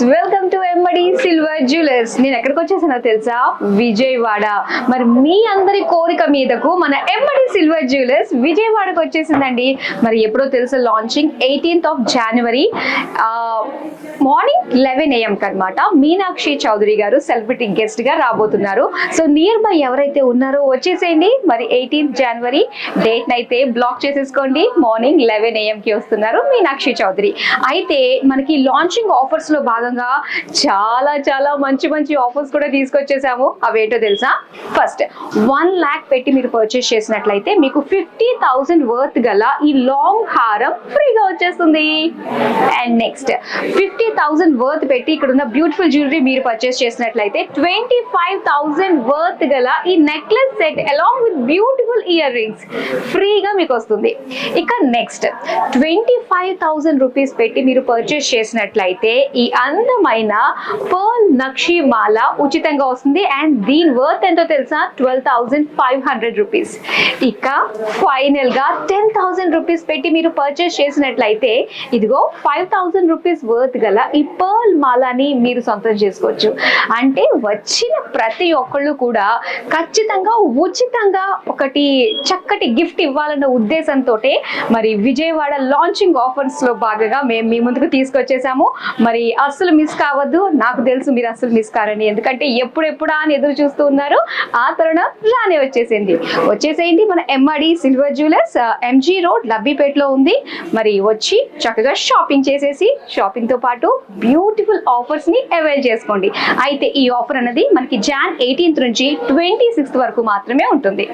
Welcome to ఎంబడి silver jewellers. నేను ఎక్కడికి వచ్చేసానో తెలుసా? విజయవాడ. మరి మీ అందరి కోరిక మీదకు మన ఎంబడి సిల్వర్ జ్యువెలర్స్ విజయవాడకు వచ్చేసిందండి. మరి ఎప్పుడో తెలుసు, launching 18th of January morning 11 AM కనమాట. మీనాక్షి చౌదరి గారు సెలబ్రిటీ గెస్ట్ గా రాబోతున్నారు. సో నియర్ బై ఎవరైతే ఉన్నారో వచ్చేసేయండి. మరి 18th January డేట్ అయితే బ్లాక్ చేసేసుకోండి. మార్నింగ్ 11 AM కి వస్తున్నారు మీనాక్షి చౌదరి. అయితే మనకి లాంచింగ్ ఆఫర్స్ లో భాగంగా చాలా చాలా మంచి మంచి ఆఫర్స్ కూడా తీసుకొచ్చేసాము. అవేంటో తెలుసా? ఫస్ట్ 1 lakh పెట్టి మీరు పర్చేస్ చేసినట్లయితే మీకు 50,000 వర్త్ గల ఈ లాంగ్ హారం ఫ్రీగా వచ్చేస్తుంది. అండ్ నెక్స్ట్ 50,000 వర్త్ పెట్టి ఇక్కడ ఉన్న బ్యూటిఫుల్ జ్యువెలరీ మీరు పర్చేస్ చేసినట్లయితే 25,000 వర్త్ గల ఈ necklace set along with beautiful ear rings ఫ్రీగా మీకు వస్తుంది. ఇక నెక్స్ట్ 25,000 రూపీస్ పెట్టి మీరు పర్చేస్ చేసినట్లయితే ఈ అందమైన పర్ల్ నక్షి మాల ఉచితంగా వస్తుంది. అండ్ దీని వర్త్ ఎంతో తెలుసా? 12,500 రూపీస్. ఇక ఫైనల్ గా 10,000 రూపీస్ పెట్టి మీరు పర్చేస్ చేసినట్లయితే ఇదిగో 5,000 రూపీస్ వర్త్ గల ఈ పర్ల్ మాలని మీరు సొంతం చేసుకోవచ్చు. అంటే వచ్చిన ప్రతి ఒక్కళ్ళు కూడా ఖచ్చితంగా ఉచితంగా ఒకటి చక్కటి గిఫ్ట్ ఇవ్వాలన్న ఉద్దేశంతో మరి విజయవాడ లాంచింగ్ ఆఫర్స్ లో భాగంగా మేము మీ ముందుకు తీసుకొచ్చేసాము. మరి అస్సలు మిస్ కావద్దు. నాకు తెలుసు మీరు అస్సలు మిస్ కారని, ఎందుకంటే ఎప్పుడెప్పుడా అని ఎదురు చూస్తూ ఉన్నారు. ఆ తరుణం రానే వచ్చేసేయండి. మన MRD silver jewellers MG road లబ్బిపేటలో ఉంది. మరి వచ్చి చక్కగా షాపింగ్ చేసేసి షాపింగ్ తో పాటు బ్యూటిఫుల్ ఆఫర్స్ ని అవైల్ చేసుకోండి. అయితే ఈ ఆఫర్ అనేది మనకి Jan 18th నుంచి 26th వరకు మాత్రమే ఉంటుంది.